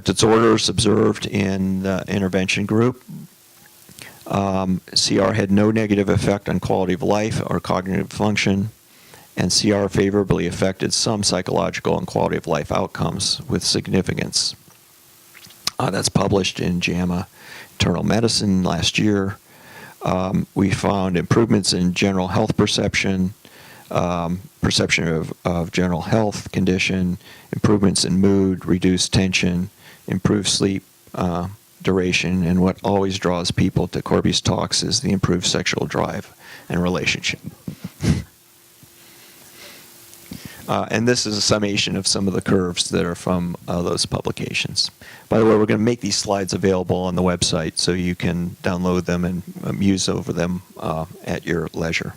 Disorders observed in the intervention group. CR had no negative effect on quality of life or cognitive function, and CR favorably affected some psychological and quality of life outcomes with significance. That's published in JAMA Internal Medicine last year. We found improvements in general health perception, perception of general health condition, improvements in mood, reduced tension, improved sleep duration, and what always draws people to Corby's talks is the improved sexual drive and relationship. And this is a summation of some of the curves that are from those publications. By the way, we're going to make these slides available on the website so you can download them and muse over them at your leisure.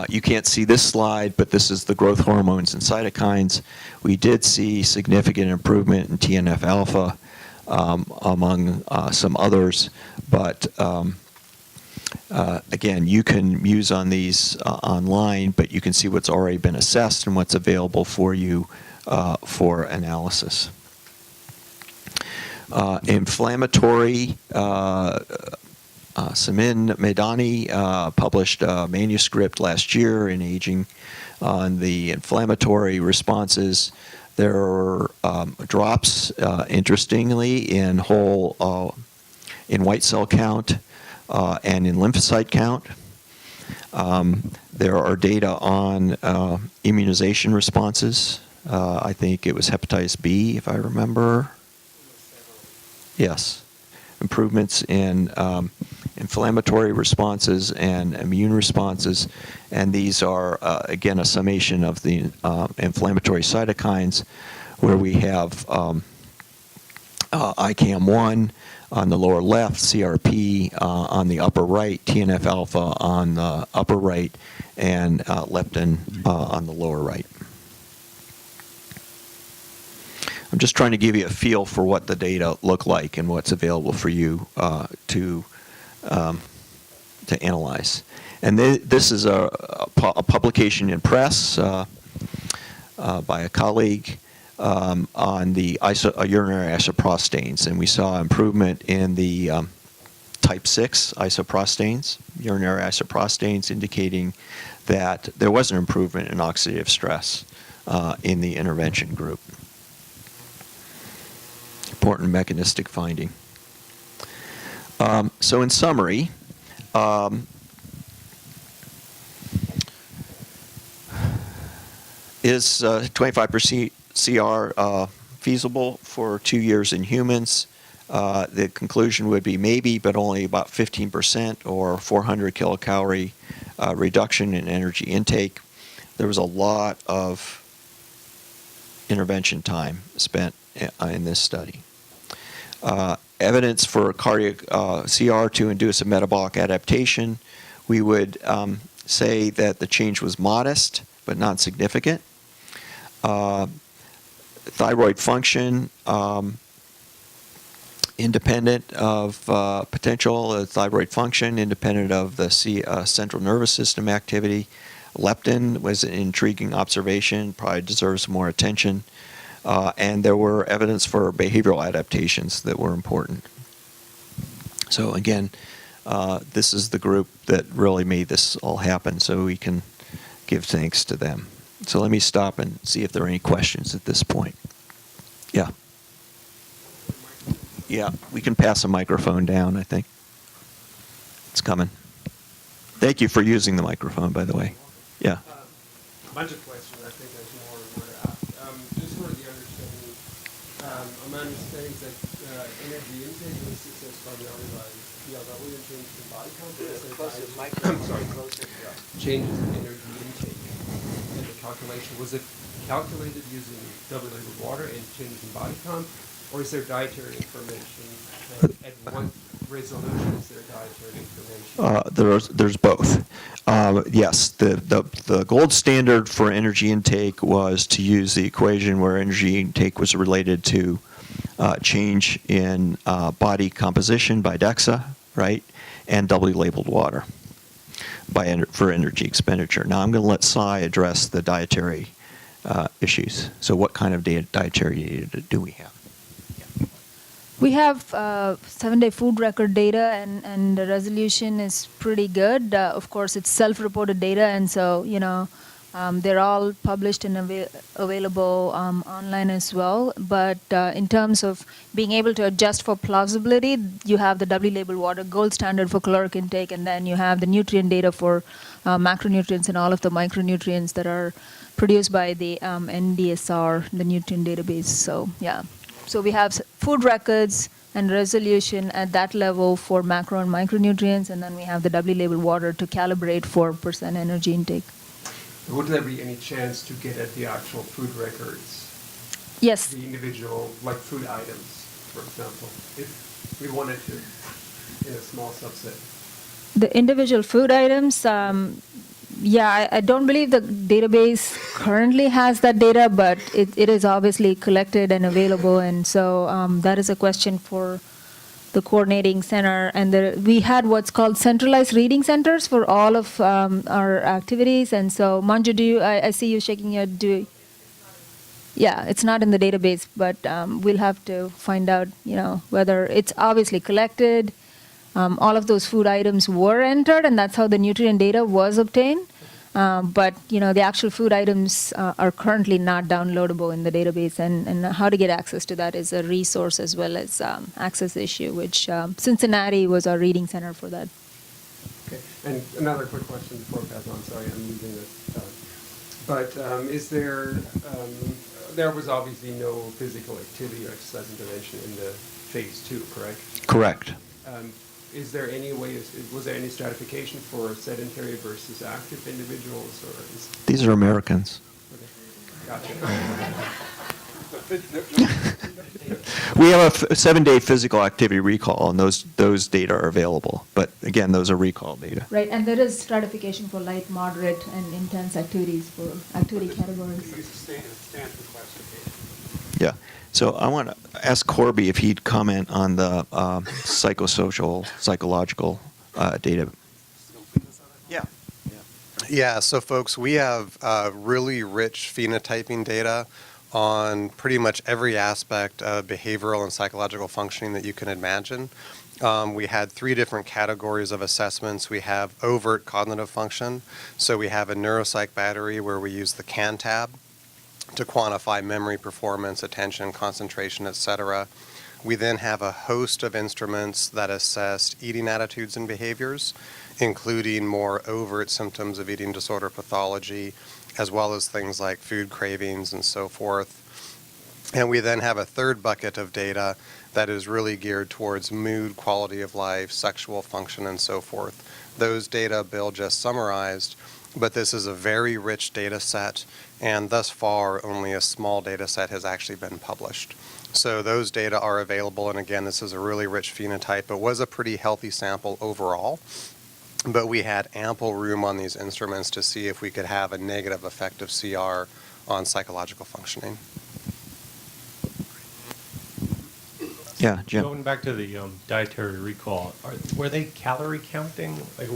You can't see this slide, but this is the growth hormones and cytokines. We did see significant improvement in TNF-alpha among some others, but again, you can muse on these online, but you can see what's already been assessed and what's available for you for analysis. Inflammatory, Samin Medani published a manuscript last year in Aging on the inflammatory responses. There are drops, interestingly, in in white cell count and in lymphocyte count. There are data on immunization responses. I think it was hepatitis B, if I remember. Yes. Improvements in inflammatory responses and immune responses. And these are, again, a summation of the inflammatory cytokines, where we have ICAM1 on the lower left, CRP on the upper right, TNF-alpha on the upper right, and leptin on the lower right. I'm just trying to give you a feel for what the data look like and what's available for you to analyze. And this is a publication in Press by a colleague on the urinary isoprostanes, and we saw improvement in the type 6 isoprostanes, urinary isoprostanes, indicating that there was an improvement in oxidative stress in the intervention group. Important mechanistic finding. So in summary, is 25% CR feasible for 2 years in humans? The conclusion would be maybe, but only about 15% or 400 kilocalorie reduction in energy intake. There was a lot of intervention time spent in this study. Evidence for cardiac CR to induce a metabolic adaptation, we would say that the change was modest but not significant. Thyroid function, independent of potential thyroid function, independent of the central nervous system activity. Leptin was an intriguing observation, probably deserves more attention. And there were evidence for behavioral adaptations that were important. So again, this is the group that really made this all happen, so we can give thanks to them. So let me stop and see if there are any questions at this point. Yeah. Yeah, we can pass a microphone down, I think. It's coming. Thank you for using the microphone, by the way. Yeah. A bunch of questions. I think there's more to ask. Just for the understanding, my understanding is that energy intake was assessed primarily by PLW and changes in body composition. Changes in energy intake and the calculation. Was it calculated using doubly labeled water and changes in body comp, or is there dietary information? At what resolution is there dietary information? There's both. Yes, the gold standard for energy intake was to use the equation where energy intake was related to change in body composition by DEXA, right, and doubly labeled water for energy expenditure. Now I'm going to let Sai address the dietary issues. So what kind of dietary data do we have? We have 7-day food record data, and the resolution is pretty good. Of course, it's self-reported data, and so, they're all published and available online as well. But in terms of being able to adjust for plausibility, you have the W-labeled water, gold standard for caloric intake, and then you have the nutrient data for macronutrients and all of the micronutrients that are produced by the NDSR, the nutrient database. So, yeah. So we have food records and resolution at that level for macro and micronutrients, and then we have the W-labeled water to calibrate for % energy intake. Would there be any chance to get at the actual food records? Yes. The individual, like food items, for example, if we wanted to, in a small subset? The individual food items, I don't believe the database currently has that data, but it is obviously collected and available, and so that is a question for the coordinating center. And we had what's called centralized reading centers for all of our activities, and so Manju, I see you shaking your Yeah, it's not in the database, but we'll have to find out, whether it's obviously collected. All of those food items were entered, and that's how the nutrient data was obtained. But the actual food items are currently not downloadable in the database, and how to get access to that is a resource as well as access issue, which Cincinnati was our reading center for that. Okay, and another quick question before I pass on. Sorry, I'm using this. But is there was obviously no physical activity or exercise intervention in the phase 2, correct? Correct. Is there any way, was there any stratification for sedentary versus active individuals, or is... These are Americans. Okay. Gotcha. We have a 7-day physical activity recall, and those data are available. But again, those are recall data. Right, and there is stratification for light, moderate, and intense activities for activity categories. Yeah. So I want to ask Corby if he'd comment on the psychological data. Yeah. Yeah, so folks, we have really rich phenotyping data on pretty much every aspect of behavioral and psychological functioning that you can imagine. We had 3 different categories of assessments. We have overt cognitive function. So we have a neuropsych battery where we use the CAN tab to quantify memory, performance, attention, concentration, etc. We then have a host of instruments that assess eating attitudes and behaviors, including more overt symptoms of eating disorder pathology, as well as things like food cravings and so forth. And we then have a third bucket of data that is really geared towards mood, quality of life, sexual function, and so forth. Those data Bill just summarized, but this is a very rich data set, and thus far only a small data set has actually been published. So those data are available, and again, this is a really rich phenotype. It was a pretty healthy sample overall, but we had ample room on these instruments to see if we could have a negative effect of CR on psychological functioning. Yeah, Jim. Going back to the dietary recall, were they calorie counting? Like,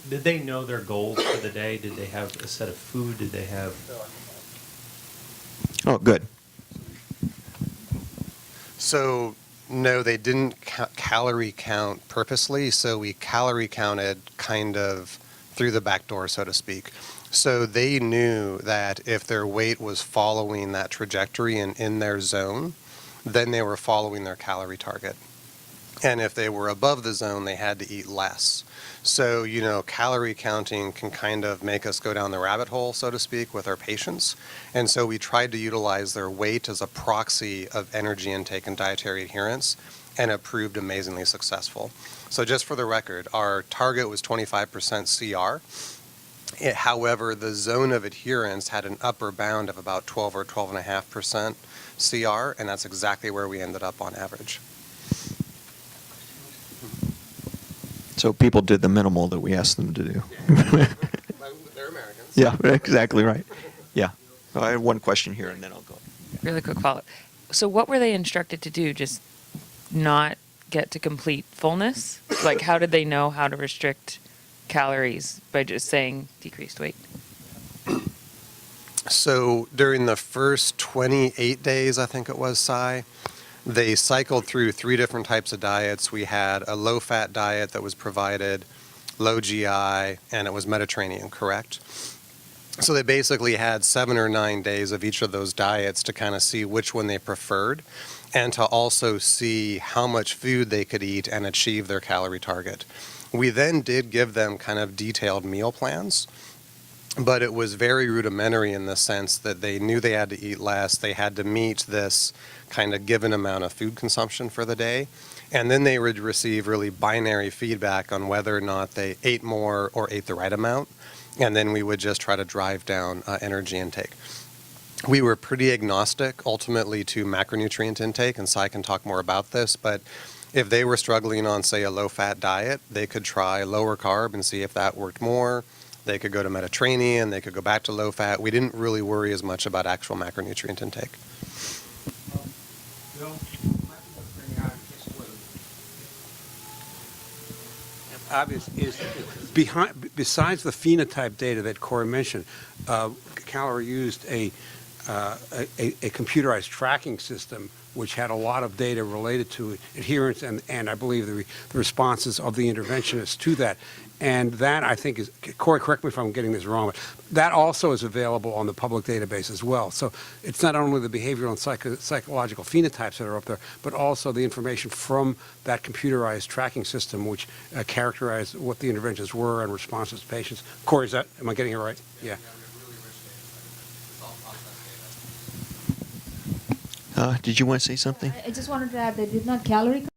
did they know their goals for the day? Did they have a set of food? Did they have? Oh, good. So no, they didn't calorie count purposely. So we calorie counted kind of through the back door, so to speak. So they knew that if their weight was following that trajectory and in their zone, then they were following their calorie target. And if they were above the zone, they had to eat less. So, calorie counting can kind of make us go down the rabbit hole, so to speak, with our patients. And so we tried to utilize their weight as a proxy of energy intake and dietary adherence, and it proved amazingly successful. So just for the record, our target was 25% CR. However, the zone of adherence had an upper bound of about 12 or 12.5% CR, and that's exactly where we ended up on average. So people did the minimal that we asked them to do. They're Americans. Yeah, exactly right. Yeah. So I have one question here, and then I'll go. Really quick follow-up. So what were they instructed to do? Just not get to complete fullness? Like, how did they know how to restrict calories by just saying decreased weight? So during the first 28 days, I think it was, Cy, they cycled through 3 different types of diets. We had a low-fat diet that was provided, low GI, and it was Mediterranean, correct? So they basically had 7 or 9 days of each of those diets to kind of see which one they preferred, and to also see how much food they could eat and achieve their calorie target. We then did give them kind of detailed meal plans, but it was very rudimentary in the sense that they knew they had to eat less, they had to meet this kind of given amount of food consumption for the day, and then they would receive really binary feedback on whether or not they ate more or ate the right amount, and then we would just try to drive down energy intake. We were pretty agnostic ultimately to macronutrient intake, and Cy can talk more about this, but if they were struggling on, say, a low-fat diet, they could try lower carb and see if that worked more. They could go to Mediterranean, they could go back to low-fat. We didn't really worry as much about actual macronutrient intake. Bill, I think what's bringing out just what obvious is behind, besides the phenotype data that Corey mentioned, CALERIE used a computerized tracking system which had a lot of data related to adherence and I believe the responses of the interventionists to that. And that, I think, is, Corey, correct me if I'm getting this wrong, but that also is available on the public database as well. So it's not only the behavioral and psychological phenotypes that are up there, but also the information from that computerized tracking system, which characterized what the interventions were and responses to patients. Corey, am I getting it right? Yeah. Did you want to say something? I just wanted to add, they did not calorie